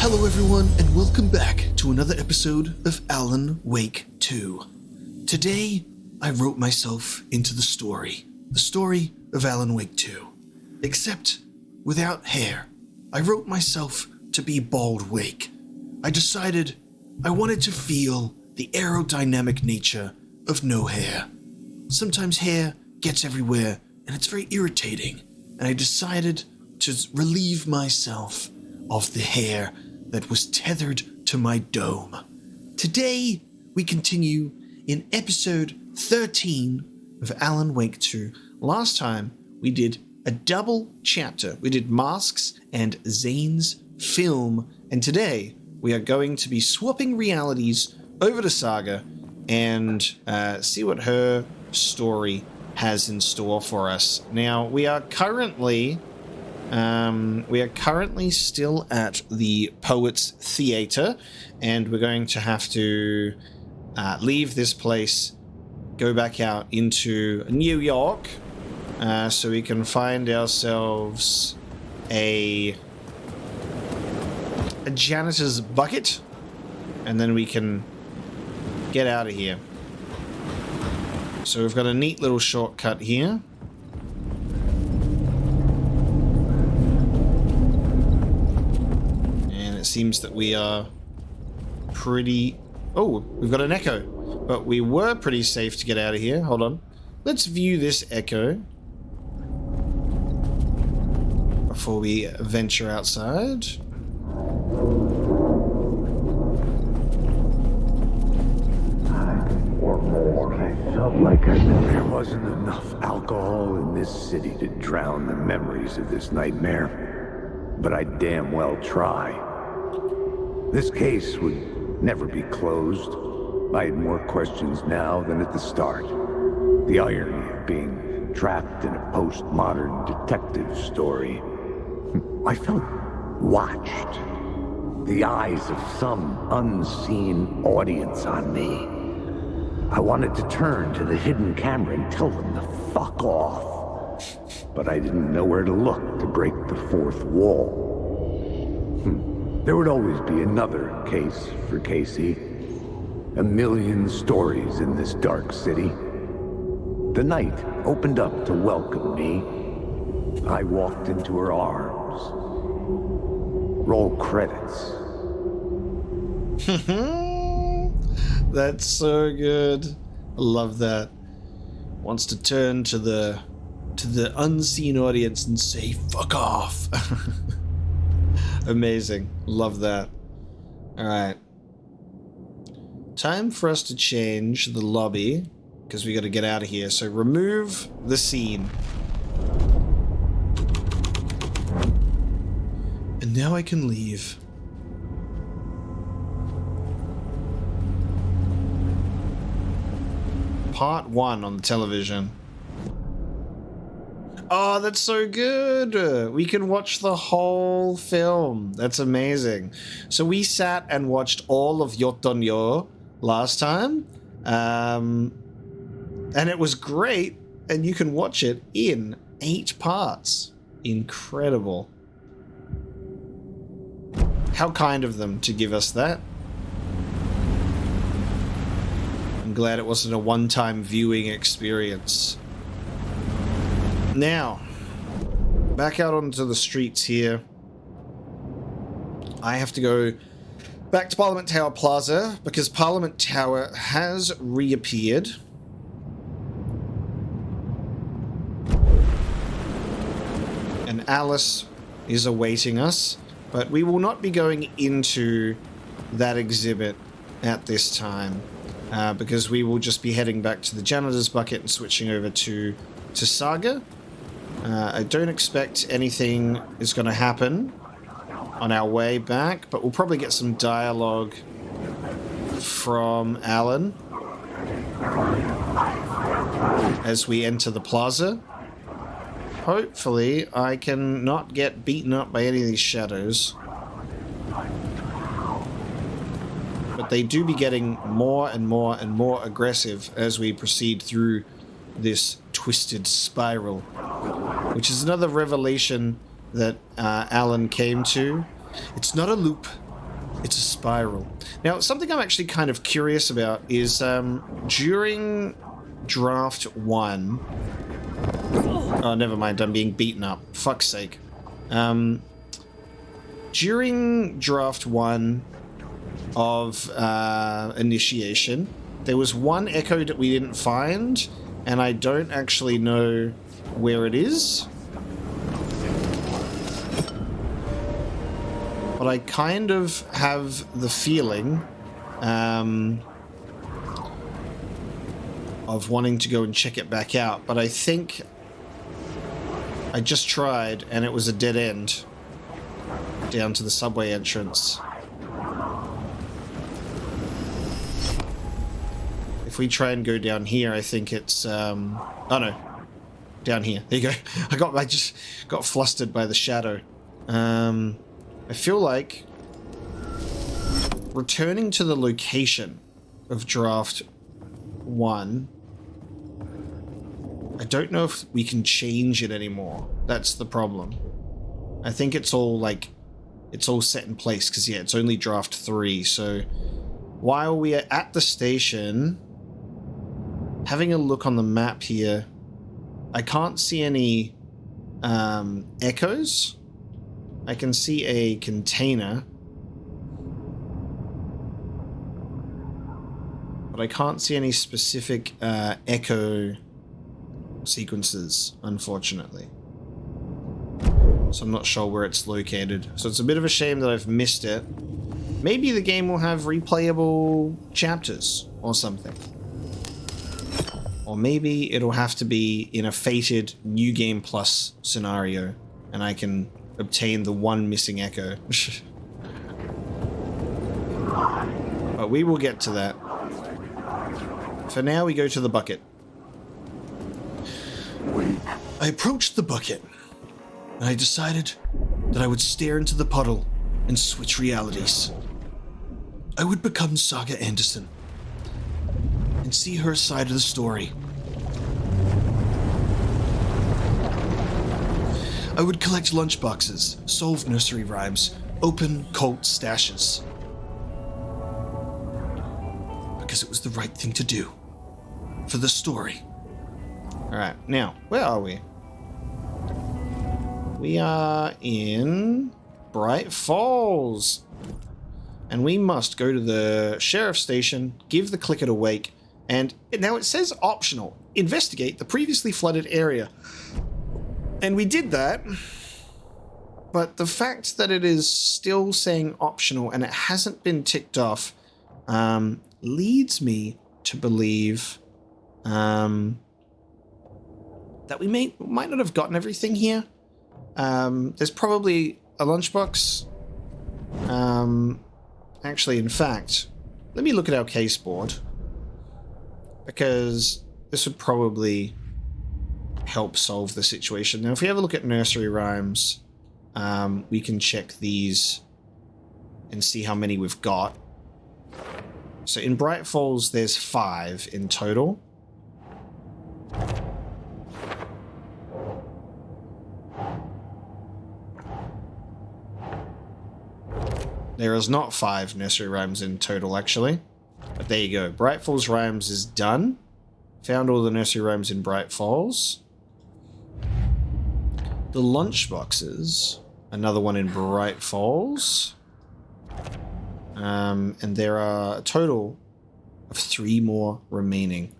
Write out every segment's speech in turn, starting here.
Hello everyone, and welcome back to another episode of Alan Wake 2. Today, I wrote myself into the story of Alan Wake 2. Except, without hair. I wrote myself to be Bald Wake. I decided I wanted to feel the aerodynamic nature of no hair. Sometimes hair gets everywhere, and it's very irritating, and I decided to relieve myself of the hair that was tethered to my dome. Today, we continue in episode 13 of Alan Wake 2. Last time, we did a double chapter. We did Masks and Zane's film, and today, we are going to be swapping realities over to Saga and see what her story has in store for us. Now, we are currently still at the Poets Theatre, and we're going to have to leave this place, go back out into New York, so we can find ourselves a janitor's bucket, and then we can get out of here. So we've got a neat little shortcut here. It seems that we are pretty... Oh, we've got an echo. But we were pretty safe to get out of here. Hold on. Let's view this echo before we venture outside. Felt like there wasn't enough alcohol in this city to drown the memories of this nightmare. But I damn well try. This case would never be closed. I had more questions now than at the start. The irony of being trapped in a postmodern detective story. I felt watched. The eyes of some unseen audience on me. I wanted to turn to the hidden camera and tell them to fuck off. But I didn't know where to look to break the fourth wall. There would always be another case for Casey. A million stories in this dark city. The night opened up to welcome me. I walked into her arms. Roll credits. That's so good. I love that. Wants to turn to the unseen audience and say, fuck off. Amazing. Love that. Alright. Time for us to change the lobby, because we got to get out of here. So remove the scene. And now I can leave. Part 1 on the television. Oh, that's so good. We can watch the whole film. That's amazing. So we sat and watched all of Yotonyo last time. And it was great. And you can watch it in 8 parts. Incredible. How kind of them to give us that. I'm glad it wasn't a one-time viewing experience. Now, back out onto the streets here. I have to go back to Parliament Tower Plaza because Parliament Tower has reappeared. And Alice is awaiting us, but we will not be going into that exhibit at this time. Because we will just be heading back to the janitor's bucket and switching over to Saga. I don't expect anything is going to happen on our way back, but we'll probably get some dialogue from Alan as we enter the plaza. Hopefully, I can not get beaten up by any of these shadows. But they do be getting more and more and more aggressive as we proceed through this twisted spiral, which is another revelation that Alan came to. It's not a loop, It's a spiral. Now, something I'm actually kind of curious about is during draft 1... Oh, never mind. I'm being beaten up. Fuck's sake. During draft 1 of initiation, there was one echo that we didn't find, and I don't actually know where it is. But I kind of have the feeling of wanting to go and check it back out. But I think I just tried, and it was a dead end down to the subway entrance. If we try and go down here, I think it's... oh no, down here. There you go. I just got flustered by the shadow. I feel like returning to the location of draft 1, I don't know if we can change it anymore. That's the problem. I think it's all like, it's all set in place because, yeah, it's only draft 3. So while we are at the station, having a look on the map here, I can't see any echoes. I can see a container, but I can't see any specific echo sequences, unfortunately. So I'm not sure where it's located. So it's a bit of a shame that I've missed it. Maybe the game will have replayable chapters or something. Or maybe it'll have to be in a fated New Game Plus scenario, and I can obtain the one missing echo. But we will get to that. For now, we go to the bucket. I approached the bucket, and I decided that I would stare into the puddle and switch realities. I would become Saga Anderson and see her side of the story. I would collect lunchboxes, solve nursery rhymes, open cult stashes. Because it was the right thing to do. For the story. Alright, now, where are we? We are in Bright Falls. And we must go to the sheriff's station, give the clicker to Wake, and now it says optional. Investigate the previously flooded area. And we did that, but the fact that it is still saying optional and it hasn't been ticked off leads me to believe that we might not have gotten everything here. There's probably a lunchbox. Actually, in fact, let me look at our case board, because this would probably help solve the situation. Now, if we have a look at nursery rhymes, we can check these and see how many we've got. So in Bright Falls, there's 5 in total. There is not 5 nursery rhymes in total, actually. But there you go. Bright Falls Rhymes is done. Found all the nursery rhymes in Bright Falls. The lunchboxes, another one in Bright Falls. And there are a total of 3 more remaining.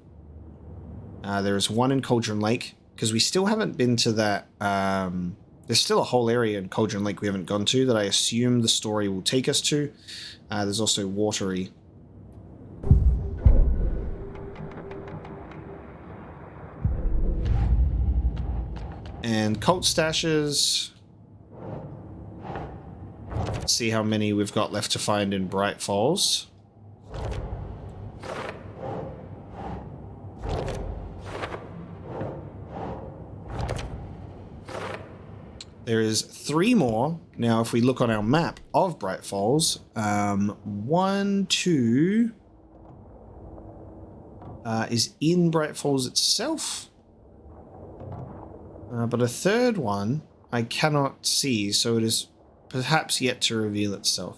There is 1 in Cauldron Lake, because we still haven't been to that... there's still a whole area in Cauldron Lake we haven't gone to that I assume the story will take us to. There's also Watery. And cult stashes. Let's see how many we've got left to find in Bright Falls. There is 3 more. Now, if we look on our map of Bright Falls, 1, 2 is in Bright Falls itself. But a 3rd one I cannot see, so it is perhaps yet to reveal itself.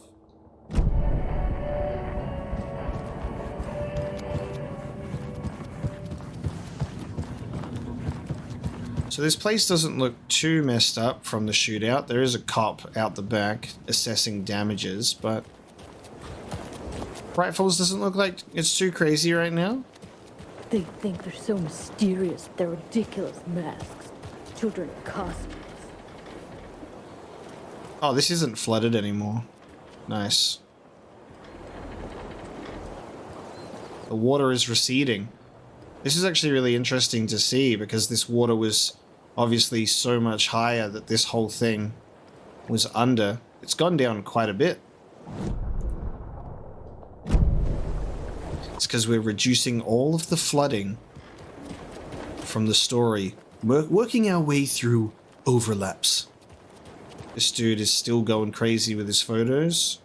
So this place doesn't look too messed up from the shootout. There is a cop out the back assessing damages, but Bright Falls doesn't look like it's too crazy right now. They think they're so mysterious with their ridiculous masks. Children in costumes. Oh, this isn't flooded anymore. Nice. The water is receding. This is actually really interesting to see because this water was obviously so much higher that this whole thing was under. It's gone down quite a bit. It's because we're reducing all of the flooding from the story. We're working our way through overlaps. This dude is still going crazy with his photos.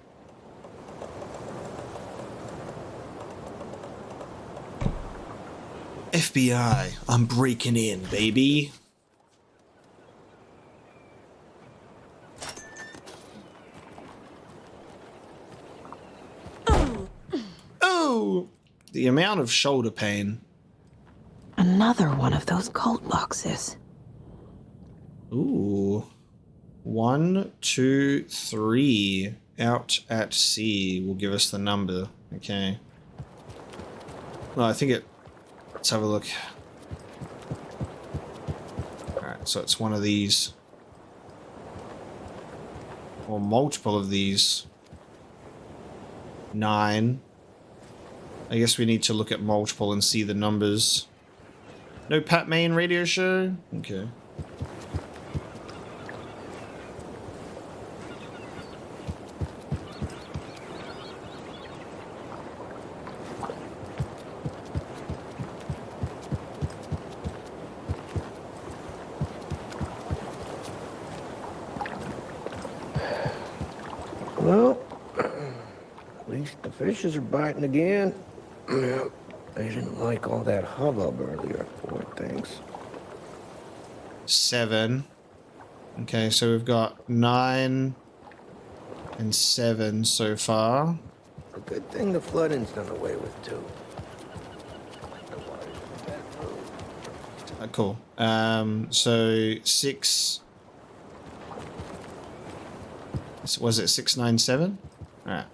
FBI, I'm breaking in, baby. Oh! The amount of shoulder pain. Another one of those cult boxes. Ooh. 1, 2, 3. Out at sea will give us the number. Okay. No, I think it... Let's have a look. Alright, so it's one of these. Or multiple of these. 9. I guess we need to look at multiple and see the numbers. No Pat Main radio show? Okay. Well, at least the fishes are biting again. Yeah, they didn't like all that hubbub earlier, poor things. 7. Okay, so we've got 9 and 7 so far. A good thing the flooding's done away with, too. Cool. So 6... Was it 697? Alright.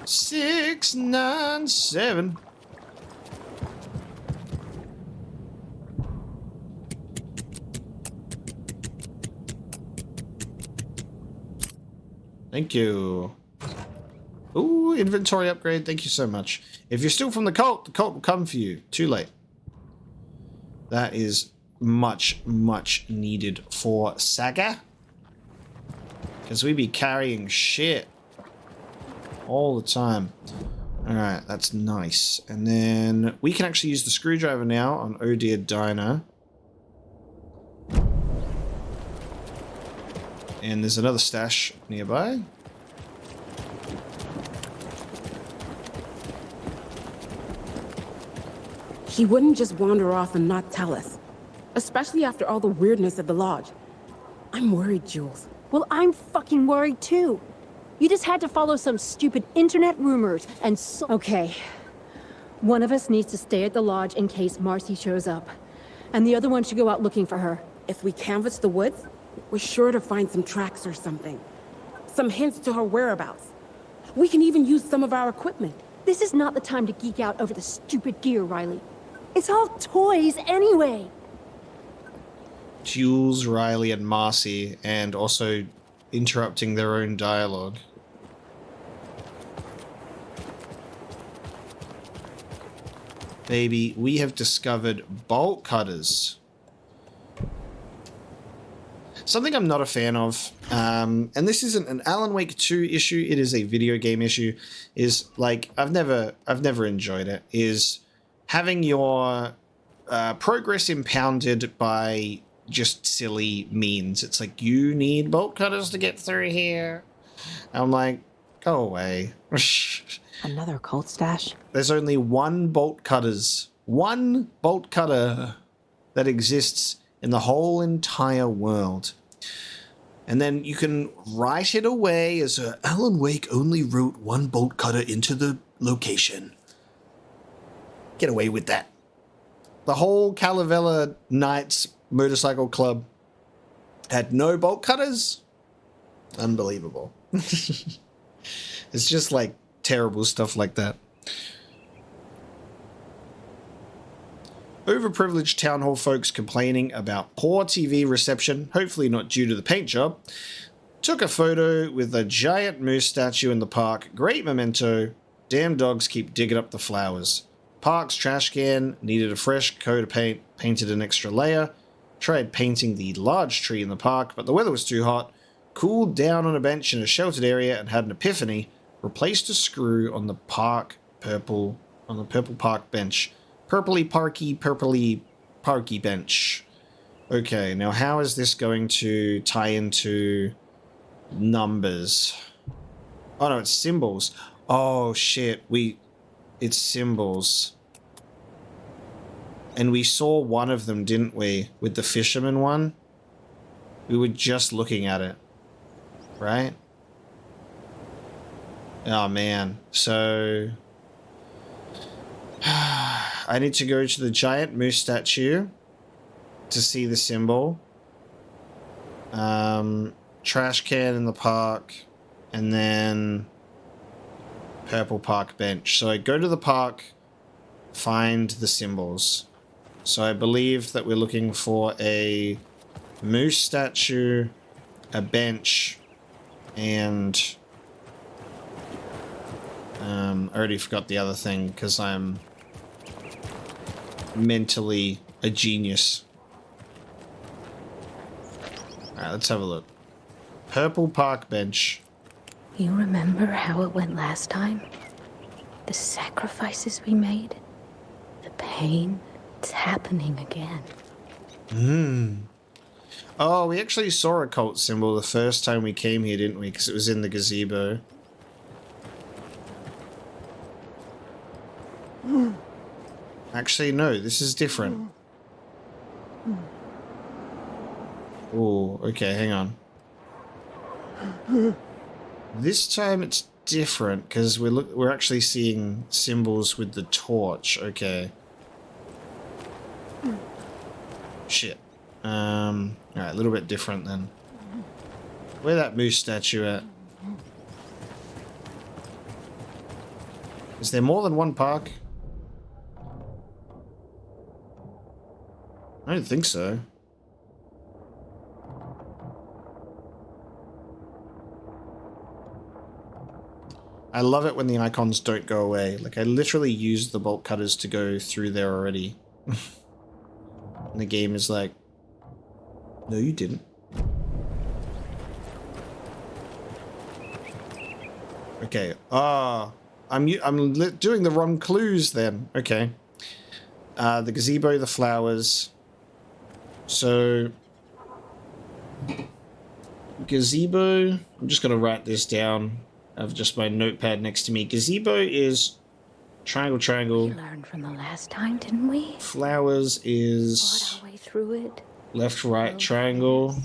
697. Thank you. Ooh, inventory upgrade. Thank you so much. If you're still from the cult will come for you. Too late. That is much, much needed for Saga. Because we be carrying shit all the time. Alright, that's nice. And then we can actually use the screwdriver now on Oh Dear Diner. And there's another stash nearby. He wouldn't just wander off and not tell us. Especially after all the weirdness at the lodge. I'm worried, Jules. Well, I'm fucking worried too. You just had to follow some stupid internet rumors and so... Okay. One of us needs to stay at the lodge in case Marcy shows up. And the other one should go out looking for her. If we canvass the woods, we're sure to find some tracks or something. Some hints to her whereabouts. We can even use some of our equipment. This is not the time to geek out over the stupid gear, Riley. It's all toys anyway. Jules, Riley, and Marcy, and also interrupting their own dialogue. Baby, we have discovered bolt cutters. Something I'm not a fan of, and this isn't an Alan Wake 2 issue, it is a video game issue, is like, I've never enjoyed it, is having your progress impounded by just silly means. It's like, you need bolt cutters to get through here. I'm like, go away. Another cult stash? There's only one bolt cutter that exists in the whole entire world. And then you can write it away as Alan Wake only wrote one bolt cutter into the location. Get away with that. The whole Calavella Knights motorcycle club had no bolt cutters? Unbelievable. It's just like terrible stuff like that. Overprivileged town hall folks complaining about poor TV reception, hopefully not due to the paint job, took a photo with a giant moose statue in the park. Great memento. Damn dogs keep digging up the flowers. Park's trash can needed a fresh coat of paint, painted an extra layer. Tried painting the large tree in the park, but the weather was too hot. Cooled down on a bench in a sheltered area and had an epiphany. Replaced a screw on the purple park bench. Purpley parky bench. Okay, now how is this going to tie into numbers? Oh no, it's symbols. Oh shit, it's symbols. And we saw one of them, didn't we? With the fisherman one? We were just looking at it. Right? Oh man, so... I need to go to the giant moose statue to see the symbol. Trash can in the park, and then purple park bench. So I go to the park, find the symbols. So I believe that we're looking for a moose statue, a bench, and I already forgot the other thing because I'm mentally a genius. Alright, let's have a look. Purple park bench. You remember how it went last time? The sacrifices we made? The pain? It's happening again. Oh, we actually saw a cult symbol the first time we came here, didn't we? Because it was in the gazebo. Actually, no, this is different. Oh, okay, hang on. This time it's different because we're actually seeing symbols with the torch. Okay. Shit. Alright, a little bit different then. Where that moose statue at? Is there more than one park? I don't think so. I love it when the icons don't go away. Like, I literally used the bolt cutters to go through there already. And the game is like, no, you didn't. Okay. I'm doing the wrong clues then. Okay. The gazebo, the flowers. So, gazebo, I'm just going to write this down. I have just my notepad next to me. Gazebo is triangle, triangle. We learned from the last time, didn't we? Flowers is Fought our way through it. left, right, triangle.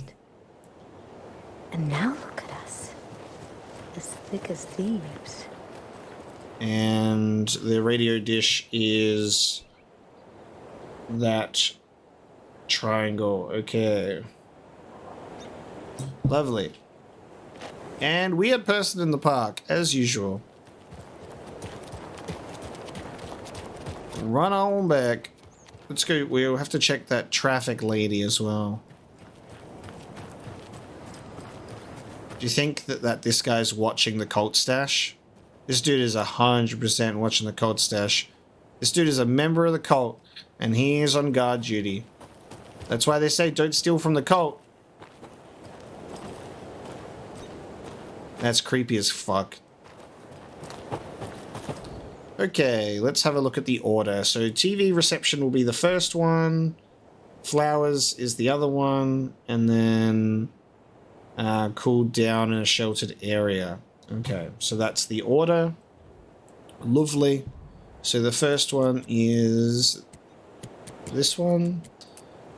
And now look at us. As thick as thieves. And the radio dish is that triangle. Okay. Lovely. And weird person in the park, as usual. Run on back. Let's go. We'll have to check that traffic lady as well. Do you think that this guy's watching the cult stash? This dude is 100% watching the cult stash. This dude is a member of the cult, and he is on guard duty. That's why they say don't steal from the cult. That's creepy as fuck. Okay, let's have a look at the order. So TV reception will be the first one. Flowers is the other one. And then cooled down in a sheltered area. Okay, so that's the order. Lovely. So the first one is this one.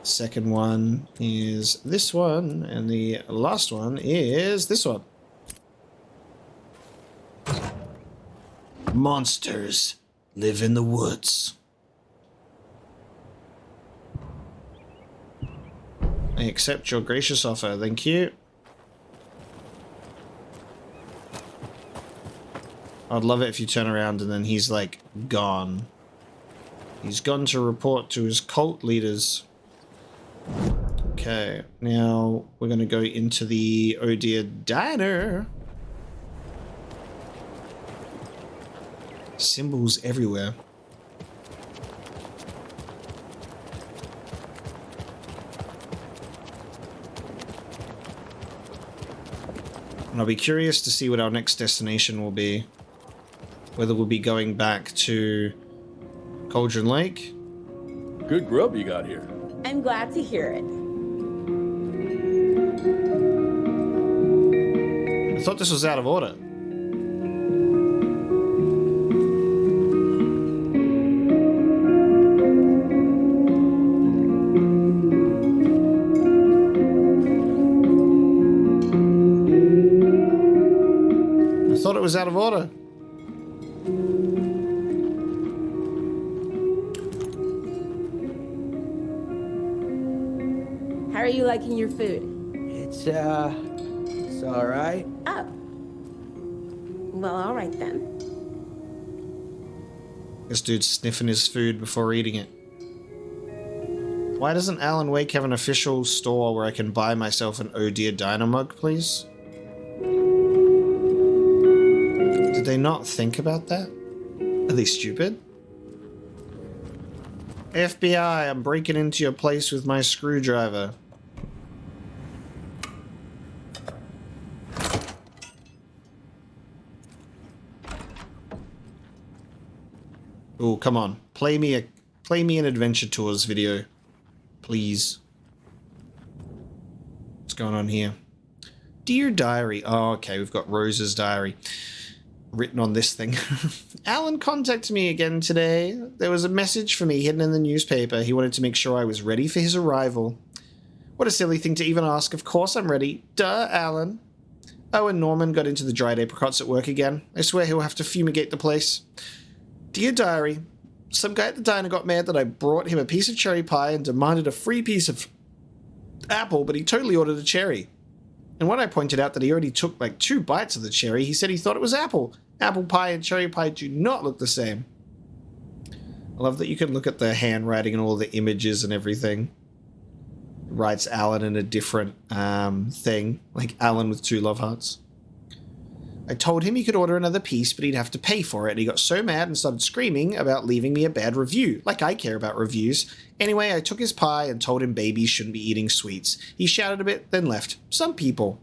Second one is this one. And the last one is this one. Monsters live in the woods. accept your gracious offer. Thank you. I'd love it if you turn around and then he's like gone. He's gone to report to his cult leaders. Okay, now we're going to go into the Oh Dear Diner. Symbols everywhere. And I'll be curious to see what our next destination will be. Whether we'll be going back to Cauldron Lake. Good grub you got here. I'm glad to hear it. I thought this was out of order. I thought it was out of order. How are you liking your food? It's all right. Oh. Well, all right then. This dude's sniffing his food before eating it. Why doesn't Alan Wake have an official store where I can buy myself an Oh Dear Diner mug, please? Did they not think about that? Are they stupid? FBI, I'm breaking into your place with my screwdriver. Oh, come on. Play me an Adventure Tours video. Please. What's going on here? Dear Diary. Oh, okay, we've got Rose's diary written on this thing. Alan contacted me again today. There was a message for me hidden in the newspaper. He wanted to make sure I was ready for his arrival. What a silly thing to even ask. Of course I'm ready. Duh, Alan. Oh, and Norman got into the dried apricots at work again. I swear he'll have to fumigate the place. Dear Diary, some guy at the diner got mad that I brought him a piece of cherry pie and demanded a free piece of apple, but he totally ordered a cherry. And when I pointed out that he already took like 2 bites of the cherry, he said he thought it was apple. Apple pie and cherry pie do not look the same. I love that you can look at the handwriting and all the images and everything. Writes Alan in a different thing, like Alan with 2 love hearts. I told him he could order another piece, but he'd have to pay for it, and he got so mad and started screaming about leaving me a bad review, like I care about reviews. Anyway, I took his pie and told him babies shouldn't be eating sweets. He shouted a bit, then left. Some people.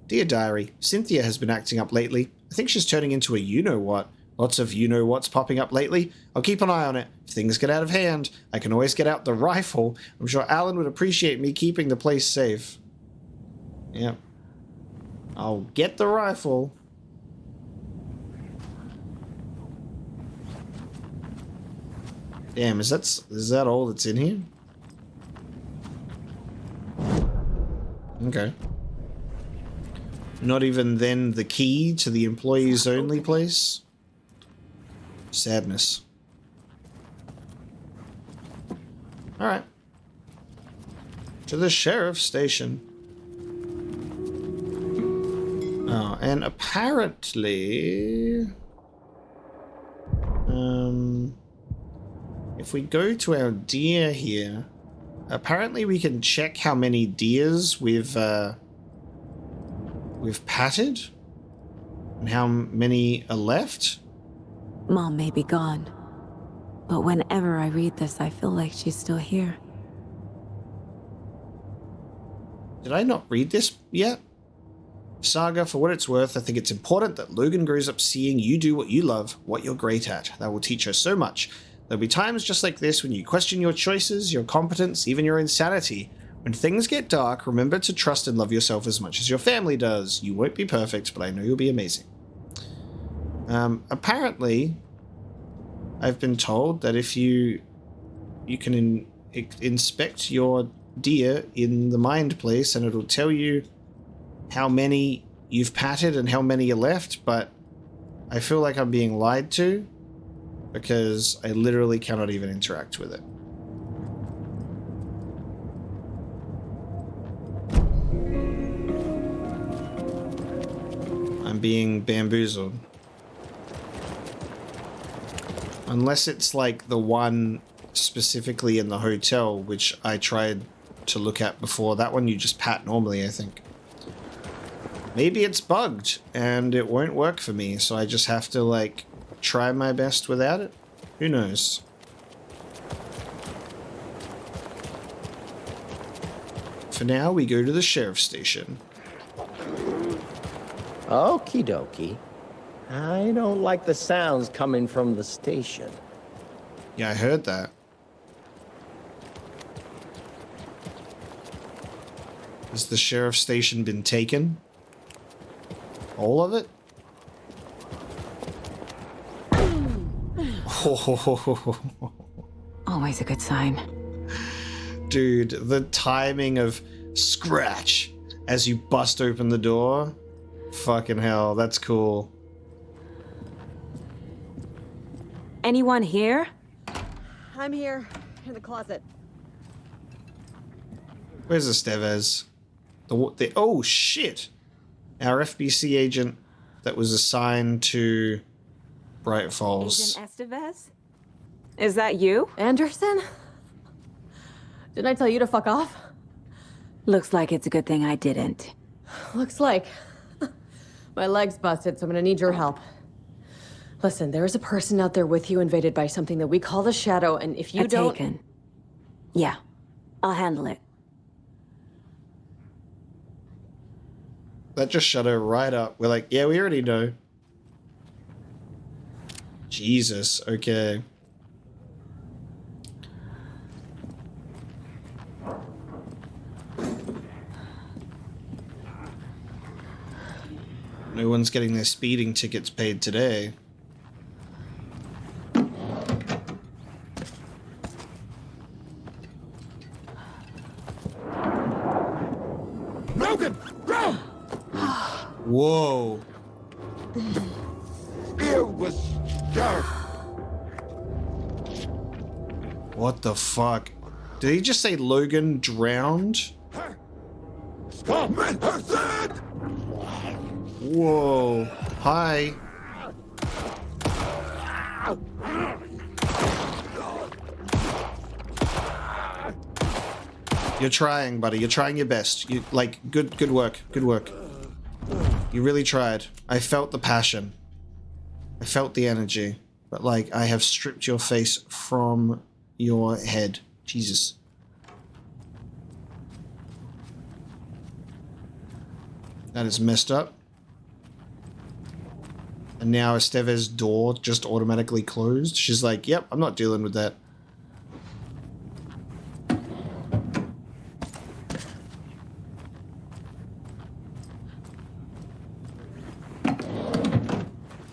Dear Diary, Cynthia has been acting up lately. I think she's turning into a you-know-what. Lots of you-know-what's popping up lately. I'll keep an eye on it. If things get out of hand, I can always get out the rifle. I'm sure Alan would appreciate me keeping the place safe. Yeah. I'll get the rifle. Damn, is that all that's in here? Okay. Not even then the key to the employees only place? Sadness. Alright. To the sheriff's station. Oh, and apparently... if we go to our deer here, apparently we can check how many deers we've patted and how many are left. Mom may be gone, but whenever I read this, I feel like she's still here. Did I not read this yet? Saga, for what it's worth, I think it's important that Logan grows up seeing you do what you love, what you're great at. That will teach her so much. There'll be times just like this when you question your choices, your competence, even your insanity. When things get dark, remember to trust and love yourself as much as your family does. You won't be perfect, but I know you'll be amazing. Apparently, I've been told that if you can inspect your deer in the mind place and it'll tell you how many you've patted and how many are left, but I feel like I'm being lied to because I literally cannot even interact with it. I'm being bamboozled. Unless it's like the one specifically in the hotel, which I tried to look at before. That one you just pat normally, I think. Maybe it's bugged and it won't work for me, so I just have to like try my best without it. Who knows? For now, we go to the sheriff's station. Okie dokie. I don't like the sounds coming from the station. Yeah, I heard that. Has the sheriff's station been taken? All of it? Always a good sign. Dude, the timing of scratch as you bust open the door. Fucking hell, that's cool. Anyone here? I'm here, in the closet. Where's Estevez? Oh shit! Our FBC agent that was assigned to Bright Falls. Agent Estevez? Is that you? Anderson? Didn't I tell you to fuck off? Looks like it's a good thing I didn't. Looks like. My leg's busted, so I'm gonna need your help. Listen, there is a person out there with you invaded by something that we call the Shadow, and if you don't... Taken. Yeah, I'll handle it. That just shut her right up. We're like, yeah, we already know. Jesus, okay. No one's getting their speeding tickets paid today. Logan! Ground! Whoa. It was dark. What the fuck? Did he just say Logan drowned? Stop me, person! Whoa. Hi. You're trying, buddy. You're trying your best. You like good work. Good work. You really tried. I felt the passion. I felt the energy. But like I have stripped your face from your head. Jesus. That is messed up. And now Estevez's door just automatically closed. She's like, yep, I'm not dealing with that.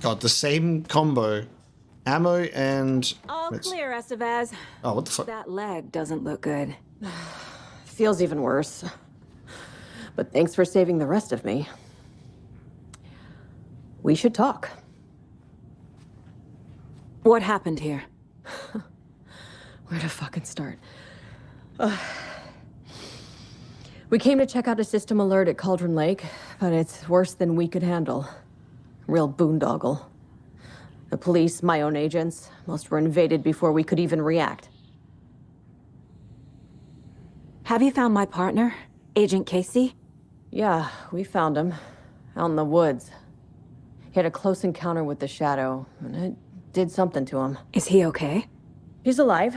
God, the same combo. Ammo and... All clear, Estevez. Oh, what the fuck? That leg doesn't look good. Feels even worse. But thanks for saving the rest of me. We should talk. What happened here? Where to fucking start? We came to check out a system alert at Cauldron Lake, but it's worse than we could handle. Real boondoggle. The police, my own agents, most were invaded before we could even react. Have you found my partner, Agent Casey? Yeah, we found him. Out in the woods. He had a close encounter with the Shadow, and it did something to him. Is he okay? He's alive.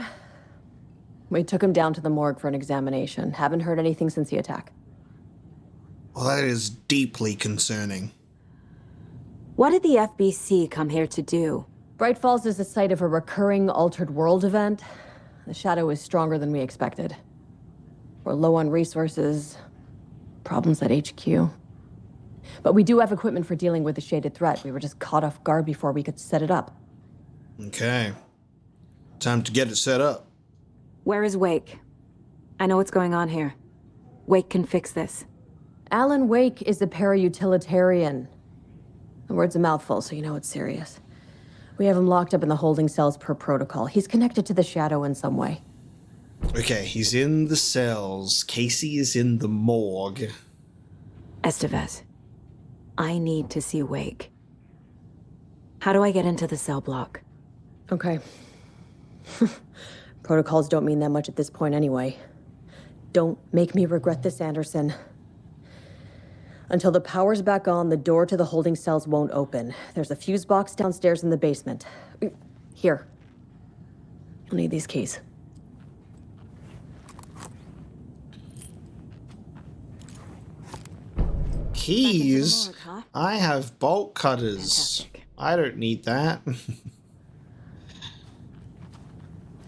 We took him down to the morgue for an examination. Haven't heard anything since the attack. Well, that is deeply concerning. What did the FBC come here to do? Bright Falls is the site of a recurring Altered World event. The Shadow is stronger than we expected. We're low on resources, problems at HQ. But we do have equipment for dealing with the shaded threat. We were just caught off guard before we could set it up. Okay. Time to get it set up. Where is Wake? I know what's going on here. Wake can fix this. Alan Wake is a para-utilitarian. The word's a mouthful, so you know it's serious. We have him locked up in the holding cells per protocol. He's connected to the Shadow in some way. Okay, he's in the cells. Casey is in the morgue. Estevez, I need to see Wake. How do I get into the cell block? Okay. Protocols don't mean that much at this point anyway. Don't make me regret this, Anderson. Until the power's back on, the door to the holding cells won't open. There's a fuse box downstairs in the basement. Here. I'll need these keys. Keys? Morgue, huh? I have bolt cutters. Fantastic. I don't need that.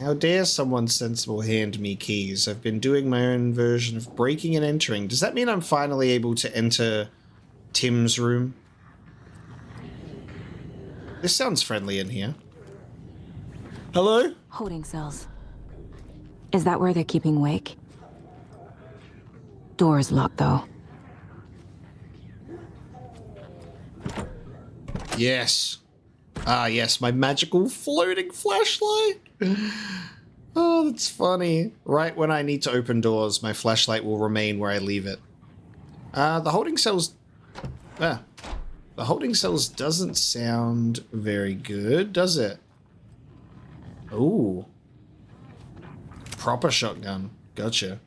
How dare someone sensible hand me keys? I've been doing my own version of breaking and entering. Does that mean I'm finally able to enter Tim's room? This sounds friendly in here. Hello? Holding cells. Is that where they're keeping Wake? Door is locked, though. Yes. Ah, yes, my magical floating flashlight. Oh, that's funny. Right when I need to open doors, my flashlight will remain where I leave it. The holding cells... the holding cells doesn't sound very good, does it? Ooh. Proper shotgun. Gotcha.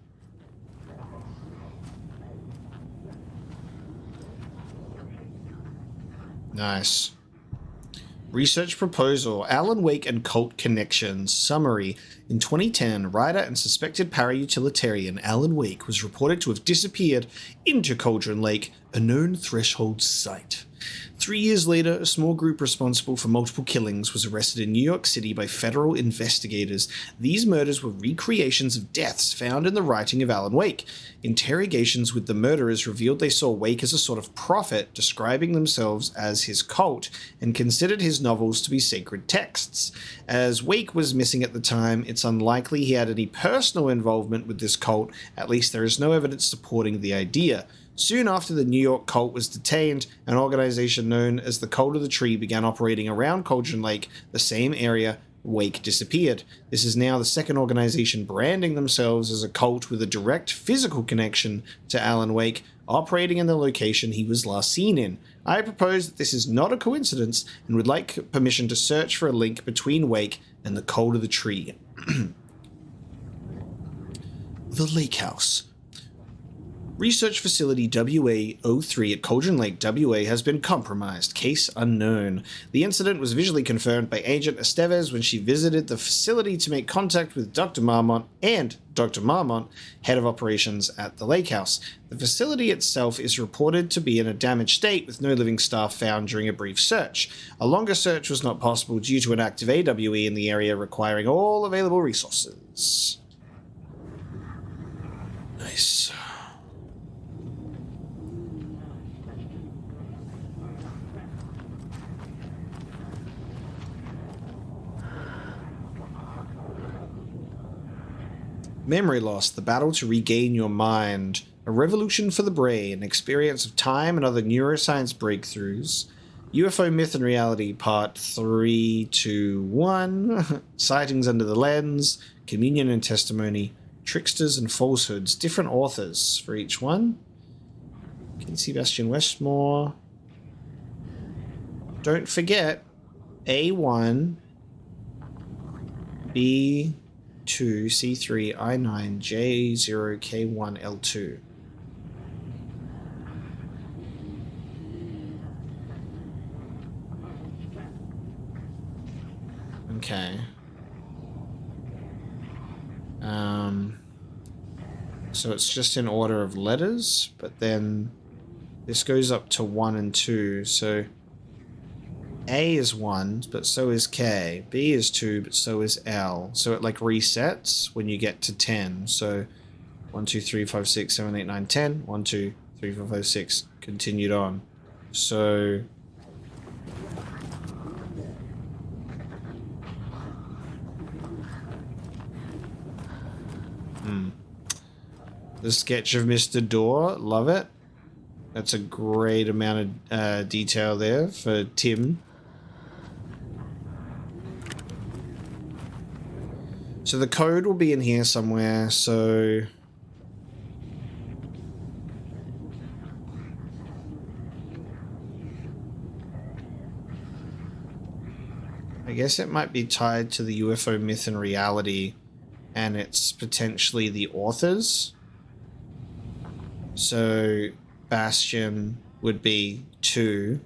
Nice. Research proposal. Alan Wake and cult connections. Summary. In 2010, writer and suspected para-utilitarian Alan Wake was reported to have disappeared into Cauldron Lake, a known threshold site. 3 years later, a small group responsible for multiple killings was arrested in New York City by federal investigators. These murders were recreations of deaths found in the writing of Alan Wake. Interrogations with the murderers revealed they saw Wake as a sort of prophet, describing themselves as his cult, and considered his novels to be sacred texts. As Wake was missing at the time, it's unlikely he had any personal involvement with this cult, at least there is no evidence supporting the idea. Soon after the New York cult was detained, an organization known as the Cult of the Tree began operating around Cauldron Lake, the same area Wake disappeared. This is now the second organization branding themselves as a cult with a direct physical connection to Alan Wake, operating in the location he was last seen in. I propose that this is not a coincidence and would like permission to search for a link between Wake and the Cult of the Tree. The Lake House. Research Facility WA-03 at Cauldron Lake, WA has been compromised. Case unknown. The incident was visually confirmed by Agent Estevez when she visited the facility to make contact with Dr. Marmont and Dr. Marmont, head of operations at the lake house. The facility itself is reported to be in a damaged state with no living staff found during a brief search. A longer search was not possible due to an active AWE in the area requiring all available resources. Nice. Memory loss, the battle to regain your mind. A revolution for the brain, experience of time and other neuroscience breakthroughs. UFO Myth and Reality, Part 3 to 1. Sightings under the lens. Communion and testimony. Tricksters and falsehoods. Different authors for each one. Ken Sebastian Westmore. Don't forget, A1, B2, C3, I9, J0, K1, L2. Okay. So it's just in order of letters, but then this goes up to 1 and 2, so A is 1, but so is K. B is 2, but so is L. So it like resets when you get to 10. So 1, 2, 3, 5, 6, 7, 8, 9, 10. 1, 2, 3, 4, 5, 6. Continued on. So the sketch of Mr. Door, love it. That's a great amount of detail there for Tim. So the code will be in here somewhere, so I guess it might be tied to the UFO myth and reality, and it's potentially the authors. So Bastion would be 2.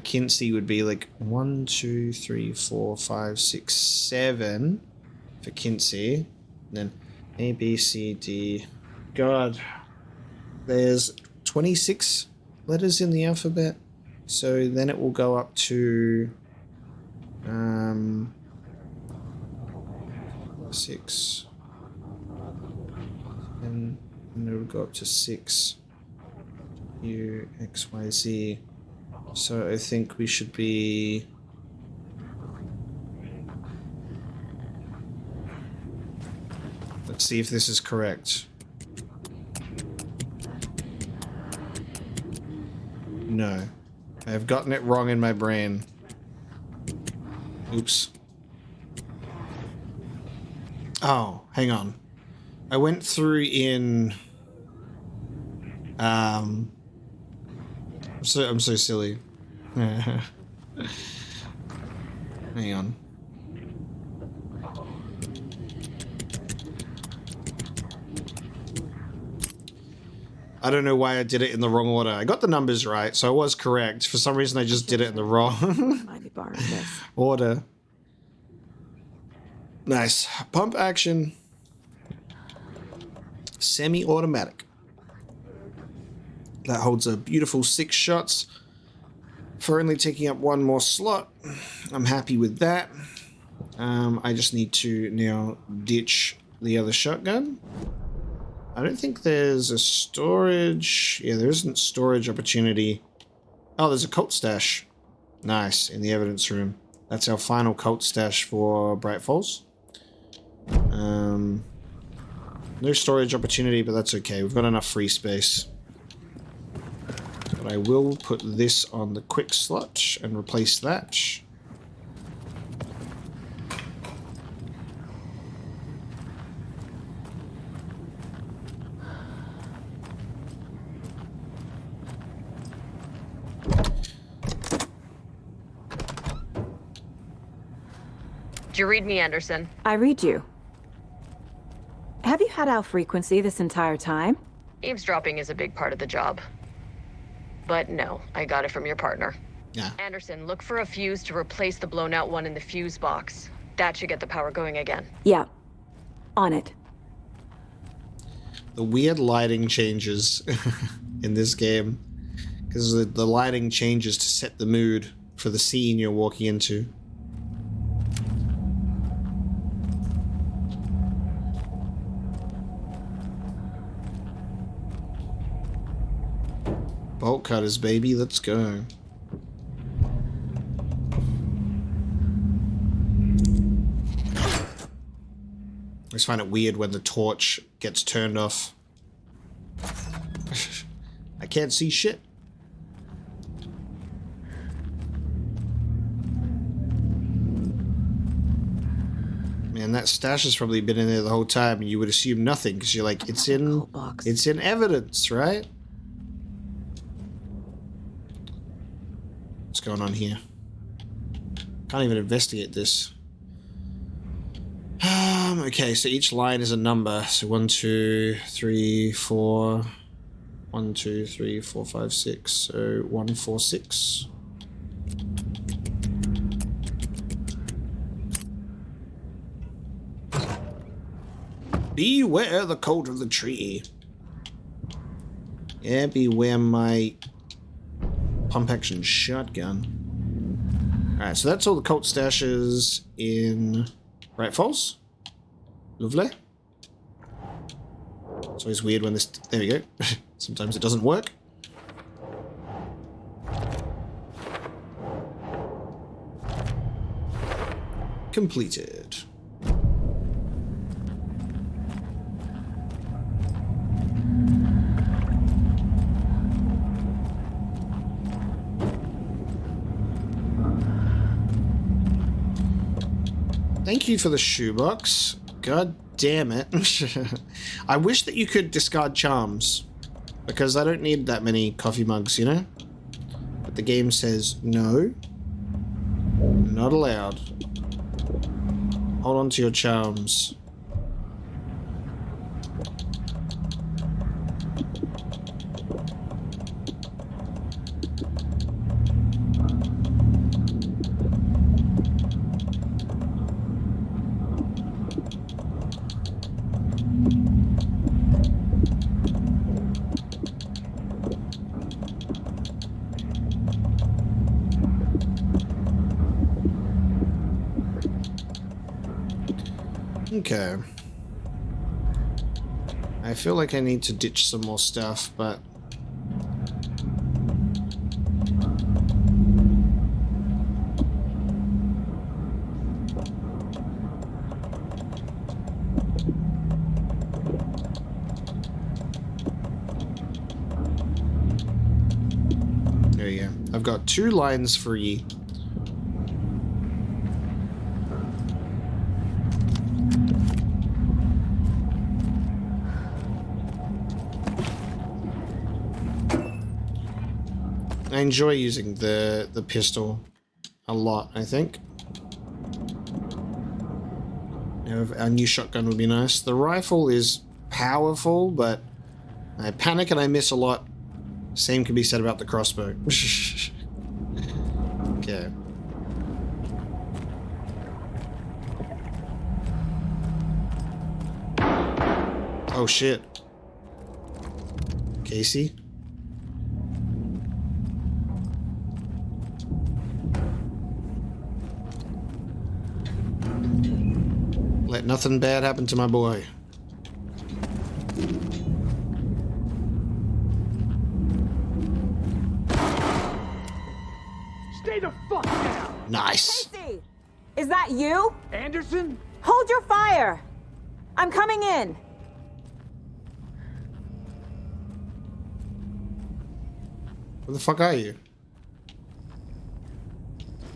Kinsey would be like 1, 2, 3, 4, 5, 6, 7 for Kinsey. And then A, B, C, D. God, there's 26 letters in the alphabet. So then it will go up to 6. And it will go up to 6. U, X, Y, Z. So I think we should be... Let's see if this is correct. No. I have gotten it wrong in my brain. Oops. Oh, hang on. I went through in... I'm so silly. Hang on. I don't know why I did it in the wrong order. I got the numbers right, so I was correct. For some reason, I just did it in the wrong order. Nice. Pump action. Semi-automatic. That holds a beautiful 6 shots for only taking up 1 more slot. I'm happy with that. I just need to now ditch the other shotgun. I don't think there's a storage... Yeah, there isn't storage opportunity. Oh, there's a cult stash. Nice, in the evidence room. That's our final cult stash for Bright Falls. No storage opportunity, but that's okay. We've got enough free space. But I will put this on the quick slot and replace that. Did you read me, Anderson? I read you. Have you had our frequency this entire time? Eavesdropping is a big part of the job. But no, I got it from your partner. Yeah. Anderson, look for a fuse to replace the blown out one in the fuse box. That should get the power going again. Yeah. On it. The weird lighting changes in this game. Because the lighting changes to set the mood for the scene you're walking into. Bolt cutters, baby, let's go. I just find it weird when the torch gets turned off. I can't see shit. Man, that stash has probably been in there the whole time, and you would assume nothing because you're like, it's in evidence, right? What's going on here? Can't even investigate this. Okay, so each line is a number. So 1, 2, 3, 4. 1, 2, 3, 4, 5, 6. So 1, 4, 6. Beware the code of the tree. Yeah, beware my pump action shotgun. Alright, so that's all the cult stashes in Bright Falls. Lovely. It's always weird when this... There we go. Sometimes it doesn't work. Completed. Thank you for the shoebox. God damn it. I wish that you could discard charms, because I don't need that many coffee mugs, you know? But the game says no. Not allowed. Hold on to your charms. Okay. I feel like I need to ditch some more stuff, but... There you go. I've got 2 lines free. I enjoy using the pistol a lot, I think. You know, a new shotgun would be nice. The rifle is powerful, but I panic and I miss a lot. Same can be said about the crossbow. Okay. Oh shit. Casey? Let nothing bad happen to my boy. Stay the fuck down! Nice. Casey! Is that you? Anderson? Hold your fire! I'm coming in! Where the fuck are you?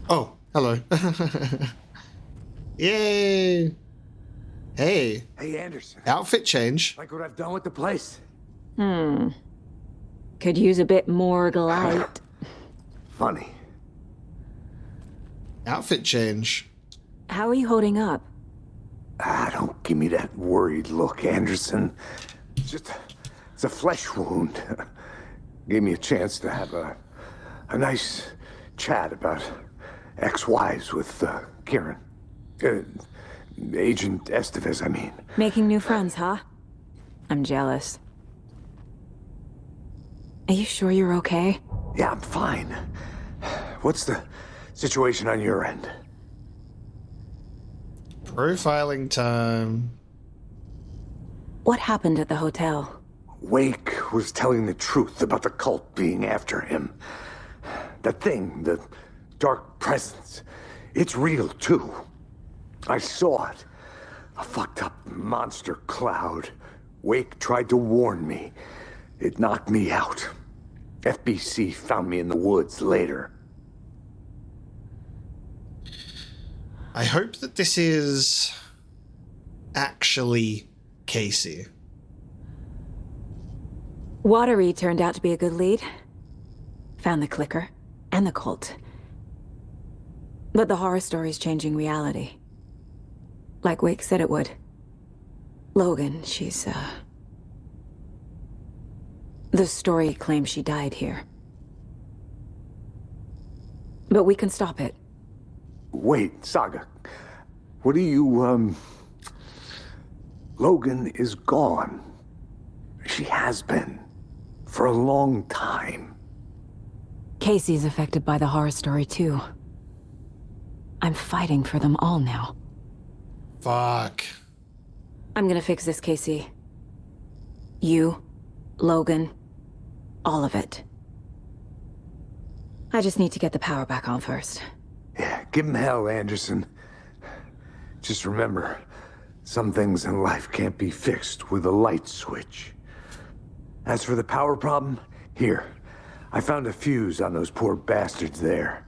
Oh, hello. Yay! Hey. Hey, Anderson. Outfit change. Like what I've done with the place? Could use a bit more light. Funny. Outfit change. How are you holding up? Don't give me that worried look, Anderson. It's a flesh wound. Gave me a chance to have a nice chat about ex-wives with Kieran. Agent Estevez, I mean. Making new friends, huh? I'm jealous. Are you sure you're okay? Yeah, I'm fine. What's the situation on your end? Profiling time. What happened at the hotel? Wake was telling the truth about the cult being after him. That thing, the dark presence, it's real too. I saw it. A fucked up monster cloud. Wake tried to warn me. It knocked me out. FBC found me in the woods later. I hope that this is actually Casey. Watery turned out to be a good lead. Found the clicker and the cult. But the horror story's changing reality. Like Wake said it would. Logan, she's, the story claims she died here. But we can stop it. Wait, Saga. What do you, Logan is gone. She has been. For a long time. Casey's affected by the horror story, too. I'm fighting for them all now. Fuck. I'm gonna fix this, Casey. You, Logan, all of it. I just need to get the power back on first. Yeah, give him hell, Anderson. Just remember, some things in life can't be fixed with a light switch. As for the power problem, here. I found a fuse on those poor bastards there.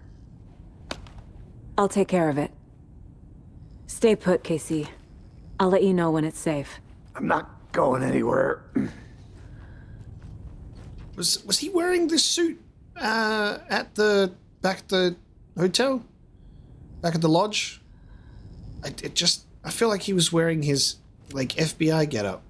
I'll take care of it. Stay put, Casey. I'll let you know when it's safe. I'm not going anywhere. Was he wearing this suit at the hotel? Back at the lodge? I feel like he was wearing his, like, FBI getup.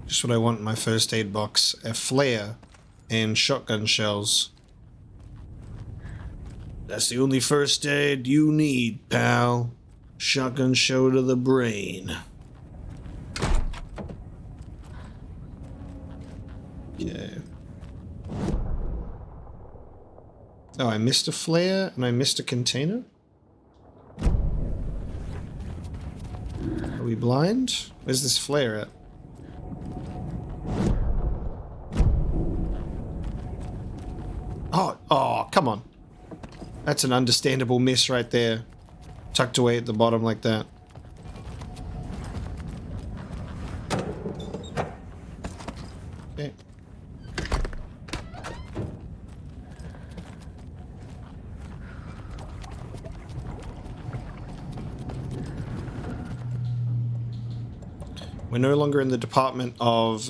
Just what I want in my first aid box. A flare and shotgun shells. That's the only first aid you need, pal. Shotgun shell to the brain. Okay. Oh, I missed a flare and I missed a container? Are we blind? Where's this flare at? Oh, come on. That's an understandable miss right there. Tucked away at the bottom like that. Okay. We're no longer in the department of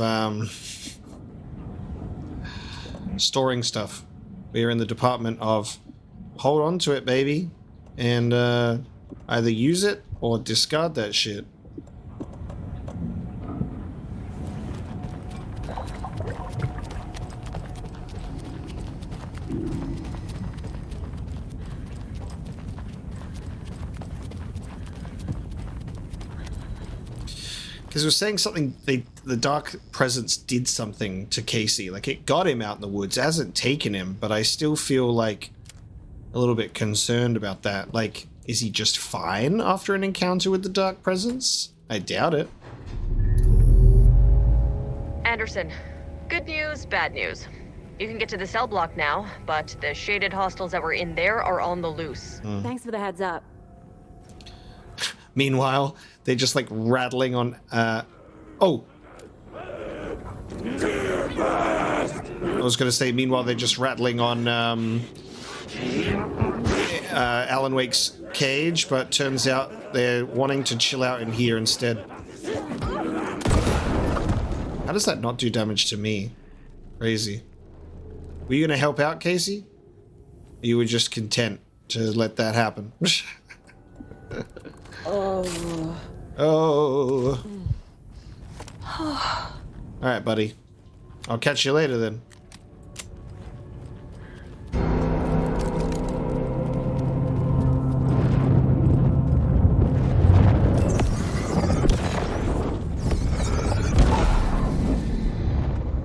storing stuff. We are in the department of hold on to it, baby, and either use it or discard that shit. Because we're saying something, the dark presence did something to Casey. Like, it got him out in the woods. It hasn't taken him, but I still feel like a little bit concerned about that. Like, is he just fine after an encounter with the dark presence? I doubt it. Anderson, good news, bad news. You can get to the cell block now, but the shaded hostiles that were in there are on the loose. Thanks for the heads up. Meanwhile, they're just like rattling on, oh! I was gonna say, meanwhile, they're just rattling on, Alan Wake's cage, but turns out they're wanting to chill out in here instead. How does that not do damage to me? Crazy. Were you gonna help out, Casey? You were just content to let that happen. Oh. Oh. Alright, buddy. I'll catch you later then.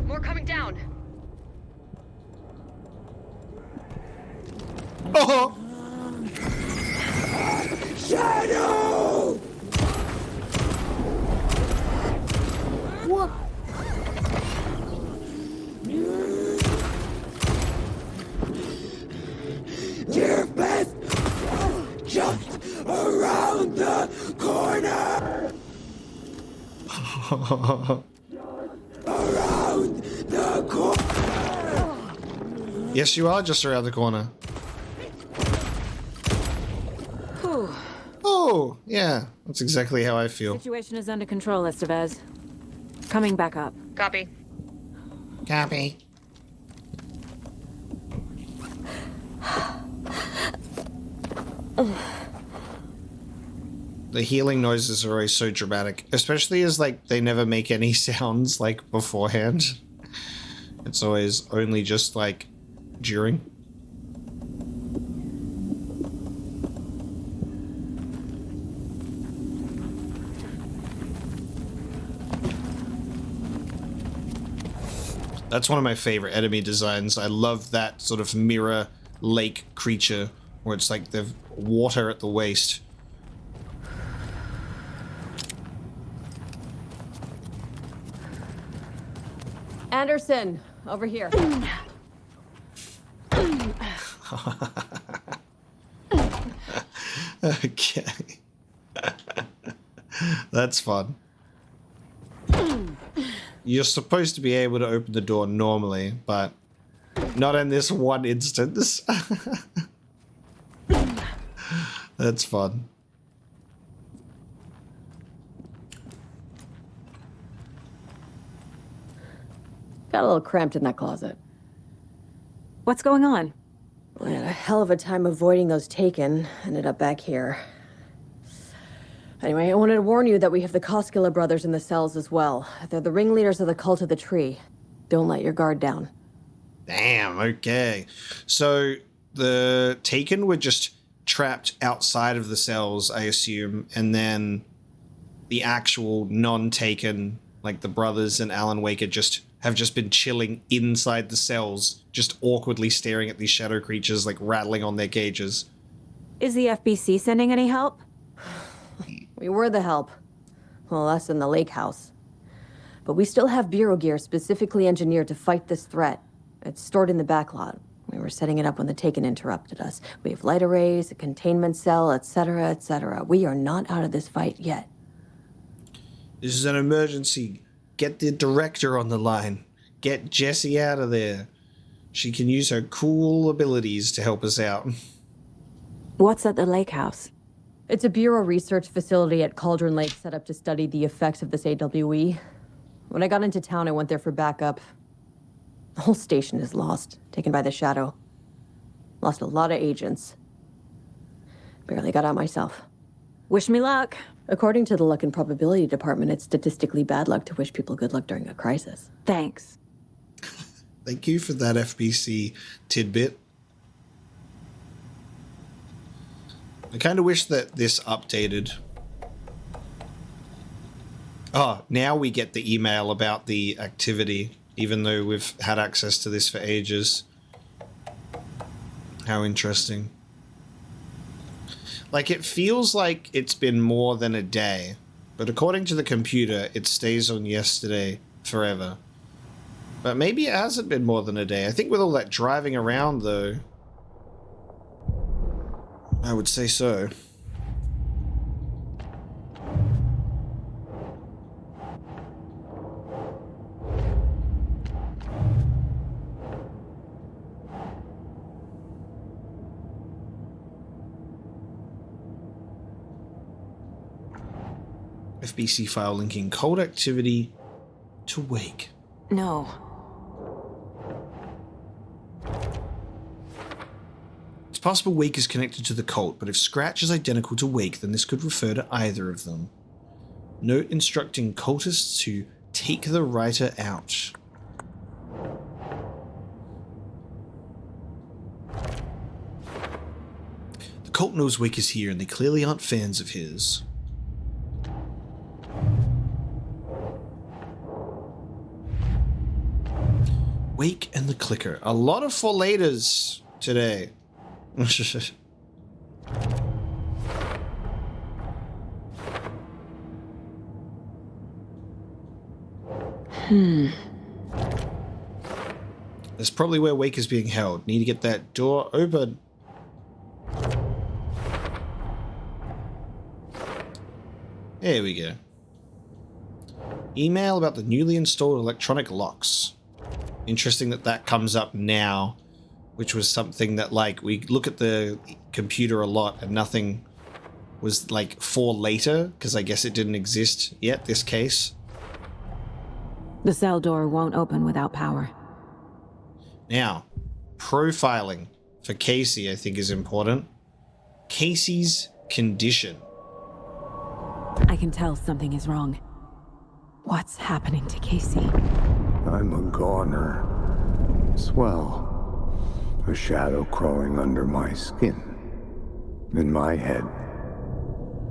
More coming down. Oh! Shadow! What? Your best just around the corner! Around the corner! Yes, you are just around the corner. Oh, yeah. That's exactly how I feel. Situation is under control, Estevez. Coming back up. Copy. Copy. The healing noises are always so dramatic, especially as, like, they never make any sounds, like, beforehand. It's always only just, like, during. That's one of my favorite enemy designs. I love that sort of mirror lake creature where it's like the water at the waist. Anderson, over here. Okay. That's fun. You're supposed to be able to open the door normally, but not in this one instance. That's fun. Got a little cramped in that closet. What's going on? I had a hell of a time avoiding those taken. Ended up back here. Anyway, I wanted to warn you that we have the Koskela brothers in the cells as well. They're the ringleaders of the Cult of the Tree. Don't let your guard down. Damn, okay. So the Taken were just trapped outside of the cells, I assume, and then the actual non-Taken, like the brothers and Alan Wake, have just been chilling inside the cells, just awkwardly staring at these shadow creatures, like rattling on their cages. Is the FBC sending any help? We were the help. Well, us in the lake house. But we still have Bureau gear specifically engineered to fight this threat. It's stored in the backlot. We were setting it up when the Taken interrupted us. We have light arrays, a containment cell, etc., etc. We are not out of this fight yet. This is an emergency. Get the director on the line. Get Jessie out of there. She can use her cool abilities to help us out. What's at the lake house? It's a Bureau research facility at Cauldron Lake set up to study the effects of this AWE. When I got into town, I went there for backup. The whole station is lost, taken by the Shadow. Lost a lot of agents. Barely got out myself. Wish me luck. According to the Luck and Probability Department, it's statistically bad luck to wish people good luck during a crisis. Thanks. Thank you for that FBC tidbit. I kind of wish that this updated. Oh, now we get the email about the activity, even though we've had access to this for ages. How interesting. Like, it feels like it's been more than a day, but according to the computer, it stays on yesterday forever. But maybe it hasn't been more than a day. I think with all that driving around, though, I would say so. FBC file linking cold activity to Wake. No. It's possible Wake is connected to the cult, but if Scratch is identical to Wake, then this could refer to either of them. Note instructing cultists to take the writer out. The cult knows Wake is here, and they clearly aren't fans of his. Wake and the Clicker. A lot of for laters today. That's probably where Wake is being held. Need to get that door open. There we go. Email about the newly installed electronic locks. Interesting that that comes up now, which was something that, like, we look at the computer a lot and nothing was, like, for later, because I guess it didn't exist yet, this case. The cell door won't open without power. Now, profiling for Casey, I think, is important. Casey's condition. I can tell something is wrong. What's happening to Casey? I'm a goner. Swell. A shadow crawling under my skin. In my head.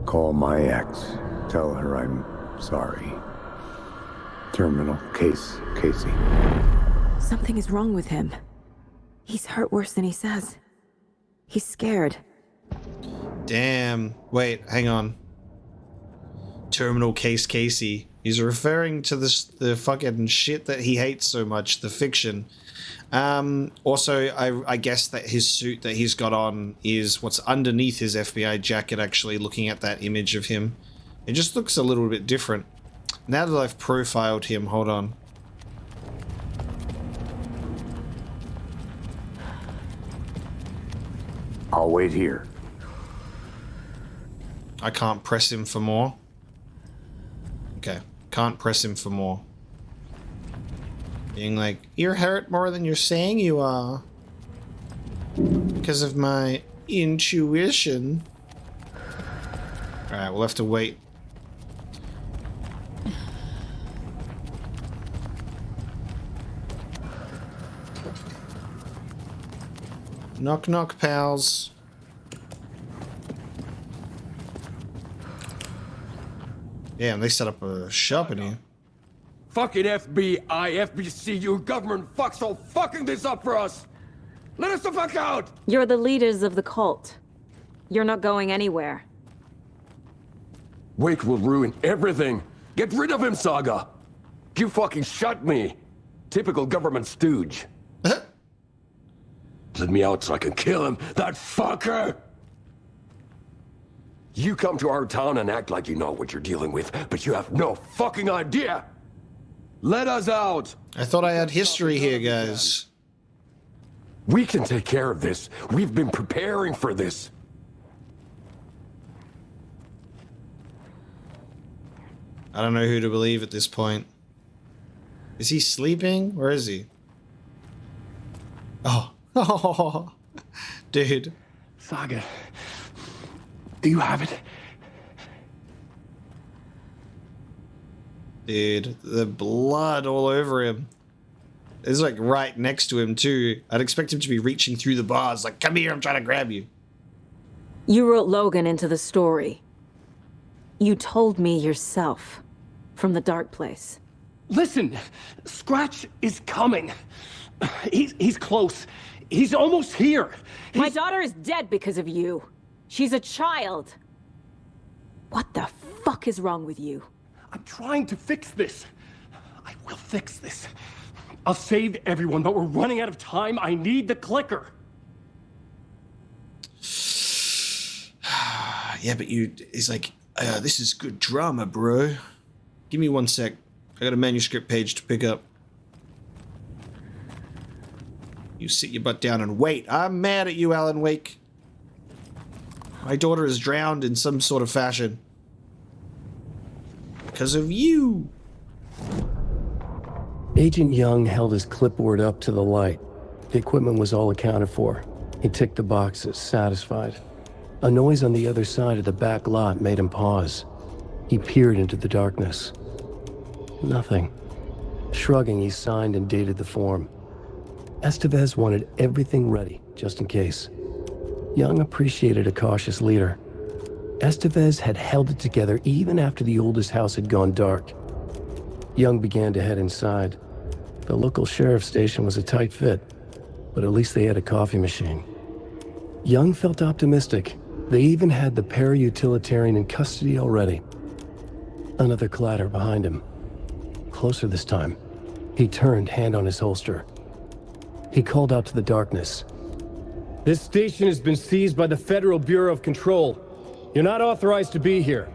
Call my ex. Tell her I'm sorry. Terminal case, Casey. Something is wrong with him. He's hurt worse than he says. He's scared. Damn. Wait, hang on. Terminal case Casey. He's referring to the fucking shit that he hates so much, the fiction. Also, I guess that his suit that he's got on is what's underneath his FBI jacket, actually, looking at that image of him. It just looks a little bit different. Now that I've profiled him, hold on. I'll wait here. I can't press him for more. Okay, can't press him for more. Being like, you're hurt more than you're saying you are. Because of my intuition. Alright, we'll have to wait. Knock knock, pals. Yeah, and they set up a shop in here. Fucking FBI, FBC, your government fucks all fucking this up for us! Let us the fuck out! You're the leaders of the cult. You're not going anywhere. Wake will ruin everything! Get rid of him, Saga! You fucking shut me! Typical government stooge. Let me out so I can kill him, that fucker! You come to our town and act like you know what you're dealing with, but you have no fucking idea! Let us out! I thought I had history here, guys. We can take care of this. We've been preparing for this. I don't know who to believe at this point. Is he sleeping? Where is he? Oh. Oh, dude. Saga, do you have it? Dude, the blood all over him. It's like right next to him too. I'd expect him to be reaching through the bars like, come here, I'm trying to grab you. You wrote Logan into the story. You told me yourself. From the dark place. Listen, Scratch is coming. He's close. He's almost here. My daughter is dead because of you. She's a child. What the fuck is wrong with you? I'm trying to fix this. I will fix this. I'll save everyone, but we're running out of time. I need the clicker. Yeah, but he's like, this is good drama, bro. Give me 1 sec. I got a manuscript page to pick up. You sit your butt down and wait. I'm mad at you, Alan Wake. My daughter is drowned in some sort of fashion. Because of you. Agent Young held his clipboard up to the light. The equipment was all accounted for. He ticked the boxes, satisfied. A noise on the other side of the back lot made him pause. He peered into the darkness. Nothing. Shrugging, he signed and dated the form. Estevez wanted everything ready, just in case. Young appreciated a cautious leader. Estevez had held it together even after the oldest house had gone dark. Young began to head inside. The local sheriff's station was a tight fit, but at least they had a coffee machine. Young felt optimistic. They even had the para-utilitarian in custody already. Another clatter behind him. Closer this time. He turned, hand on his holster. He called out to the darkness. This station has been seized by the Federal Bureau of Control. You're not authorized to be here.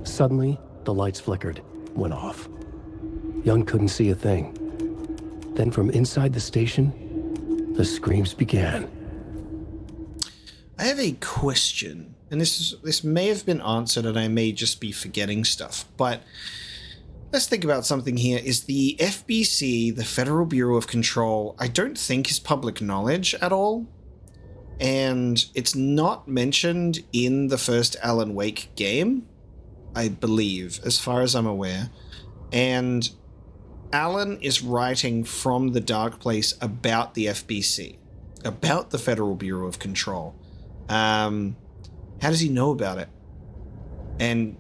Suddenly, the lights flickered, went off. Young couldn't see a thing. Then from inside the station, the screams began. I have a question, and this may have been answered and I may just be forgetting stuff, but let's think about something here. Is the FBC, the Federal Bureau of Control, I don't think is public knowledge at all. And it's not mentioned in the first Alan Wake game, I believe, as far as I'm aware. And Alan is writing from the dark place about the FBC, about the Federal Bureau of Control. How does he know about it? And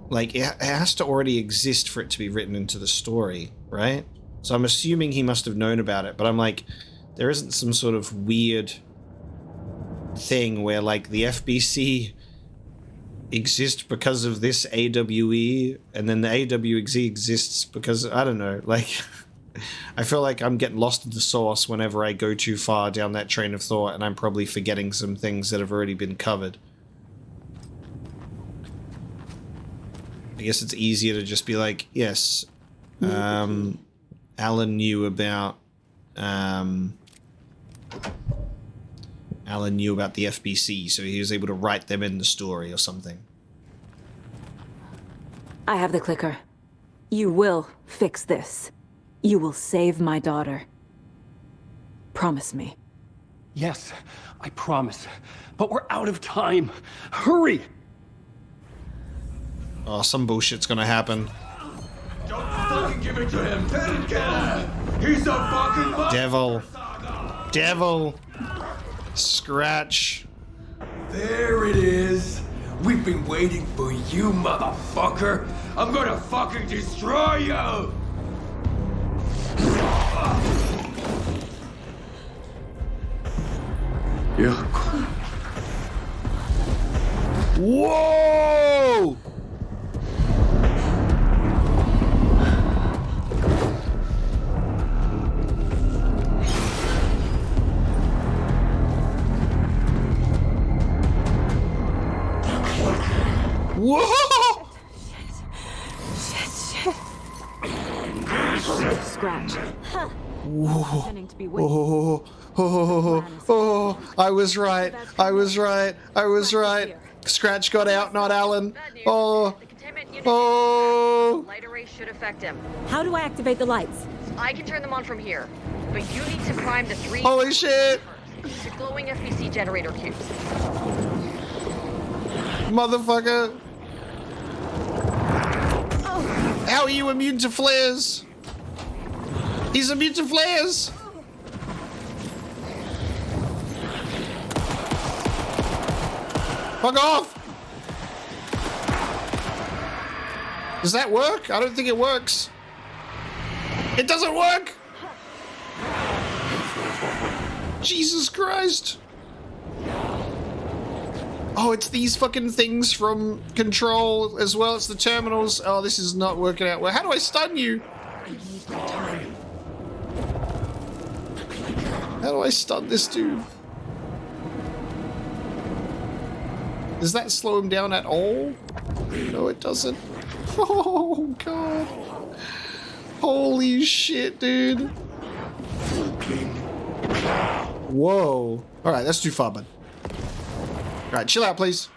like, it has to already exist for it to be written into the story, right? So I'm assuming he must have known about it, but I'm like, there isn't some sort of weird thing where like the FBC exists because of this AWE and then the AWE exists because, I don't know, like I feel like I'm getting lost in the sauce whenever I go too far down that train of thought, and I'm probably forgetting some things that have already been covered. I guess it's easier to just be like, yes, Alan knew about the FBC, so he was able to write them in the story or something. I have the clicker. You will fix this. You will save my daughter. Promise me. Yes, I promise. But we're out of time. Hurry! Oh, some bullshit's gonna happen. Don't fucking give it to him! He's a fucking Devil. Devil. Scratch. There it is. We've been waiting for you, motherfucker. I'm gonna fucking destroy you! Yeah. Whoa! Whoa! Shit. Scratch. Whoa. Oh, I was right. Scratch got out, not Alan. Oh. Light array should affect him. How do I activate the lights? I can turn them on from here, but you need to prime the 3. Holy shit! The glowing FBC generator cubes. Motherfucker. How are you immune to flares? He's immune to flares. Fuck off. Does that work? I don't think it works. It doesn't work. Jesus Christ. Oh, it's these fucking things from Control as well. It's the terminals. Oh, this is not working out well. How do I stun you? How do I stun this dude? Does that slow him down at all? No, it doesn't. Oh, God. Holy shit, dude. Whoa. All right, that's too far, bud. All right, chill out, please.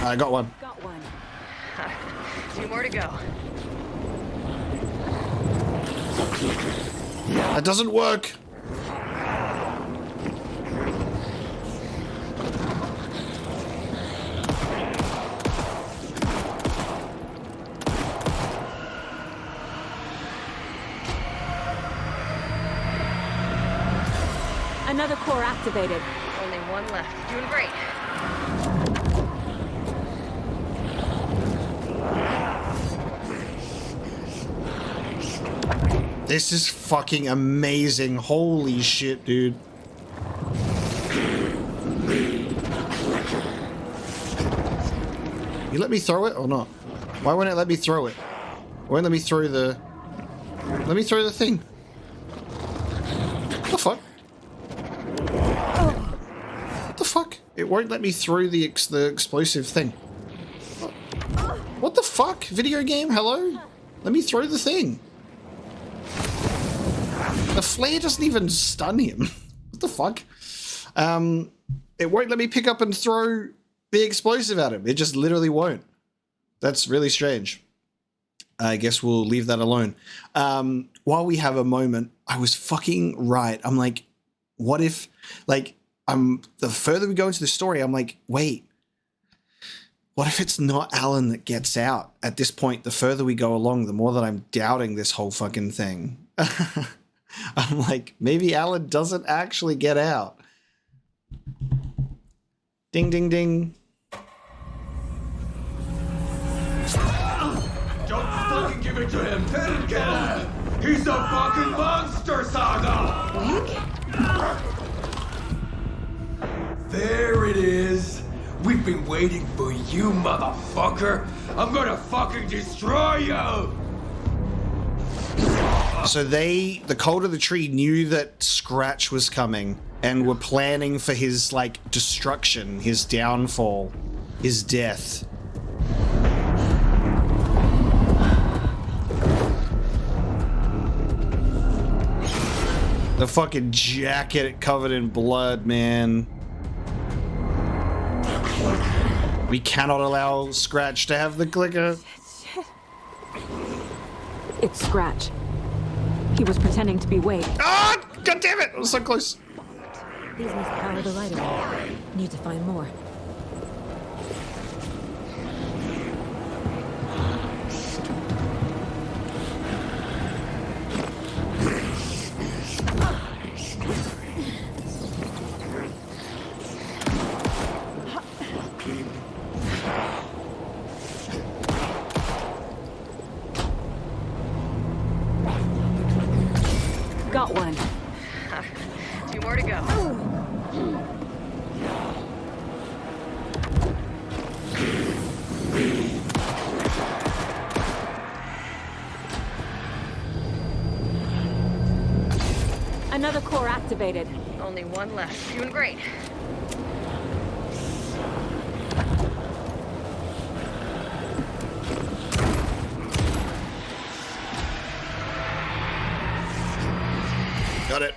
I got one. Got one. 2 more to go. That doesn't work. Another core activated. Only 1 left. Doing great. This is fucking amazing. Holy shit, dude. You let me throw it or not? Why won't it let me throw it? Why won't let me throw the... Let me throw the thing. What the fuck? What the fuck? It won't let me throw the explosive thing. What the fuck? Video game? Hello? Let me throw the thing. The flare doesn't even stun him. What the fuck? It won't let me pick up and throw the explosive at him. It just literally won't. That's really strange. I guess we'll leave that alone. While we have a moment, I was fucking right. I'm like, what if, like, the further we go into the story, I'm like, wait, what if it's not Alan that gets out? At this point, the further we go along, the more that I'm doubting this whole fucking thing. I'm like, maybe Alan doesn't actually get out. Ding, ding, ding. Don't fucking give it to him! He's a fucking monster, Saga! There it is! We've been waiting for you, motherfucker! I'm gonna fucking destroy you! So the cult of the tree knew that Scratch was coming and were planning for his, like, destruction, his downfall, his death. The fucking jacket covered in blood, man. We cannot allow Scratch to have the clicker. It's Scratch. He was pretending to be Wake. Ah! God damn it! I was so close. These must power the light array. Need to find more. Got one. 2 more to go. Another core activated. Only 1 left. Doing great. Got it.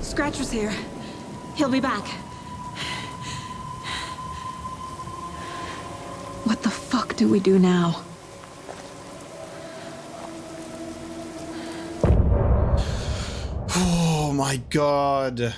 Scratch was here. He'll be back. What the fuck do we do now? Oh my god.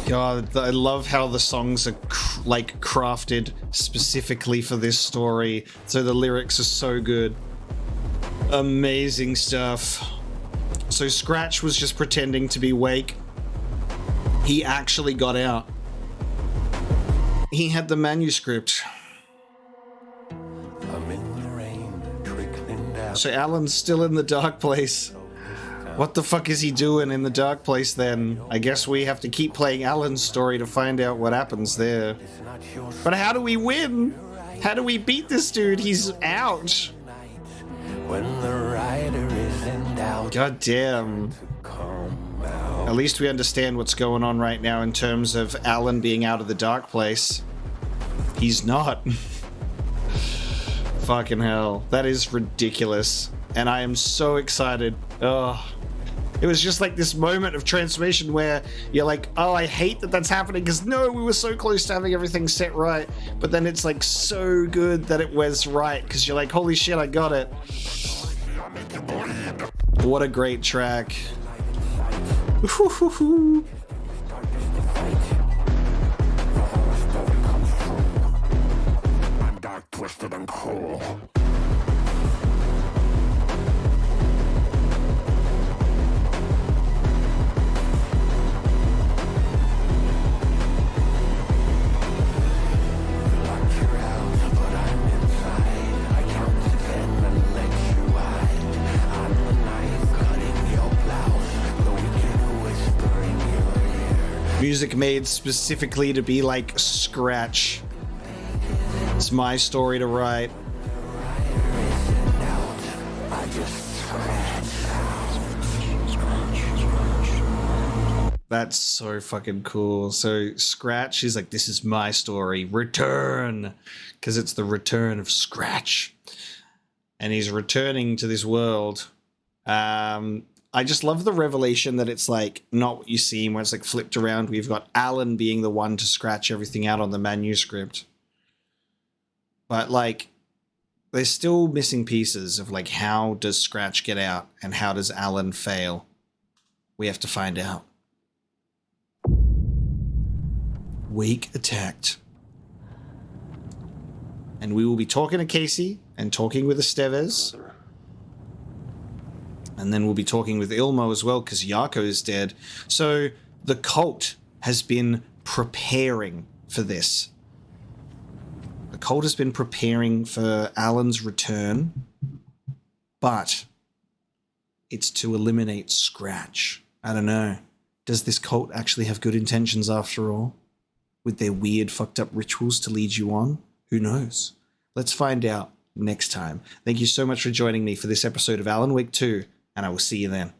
God, I love how the songs are like crafted specifically for this story. So the lyrics are so good. Amazing stuff. So Scratch was just pretending to be Wake. He actually got out. He had the manuscript. So Alan's still in the dark place. What the fuck is he doing in the dark place then? I guess we have to keep playing Alan's story to find out what happens there. But how do we win? How do we beat this dude? He's out. God damn. At least we understand what's going on right now in terms of Alan being out of the dark place. He's not. Fucking hell. That is ridiculous. And I am so excited. Oh. It was just like this moment of transformation where you're like, oh, I hate that that's happening because no, we were so close to having everything set right. But then it's like so good that it was right because you're like, holy shit, I got it. What a great track. I'm dark, twisted, and cool. Music made specifically to be like Scratch. It's my story to write. That's so fucking cool. So Scratch is like, this is my story. Return. Because it's the return of Scratch. And he's returning to this world. I just love the revelation that it's like not what you see where it's like flipped around. We've got Alan being the one to scratch everything out on the manuscript. But, like, there's still missing pieces of, like, how does Scratch get out and how does Alan fail? We have to find out. Wake attacked. And we will be talking to Casey and talking with Estevez. And then we'll be talking with Ilmo as well, because Yako is dead. So the cult has been preparing for this. The cult has been preparing for Alan's return, but it's to eliminate Scratch. I don't know. Does this cult actually have good intentions after all? With their weird, fucked up rituals to lead you on? Who knows? Let's find out next time. Thank you so much for joining me for this episode of Alan Wake 2, and I will see you then.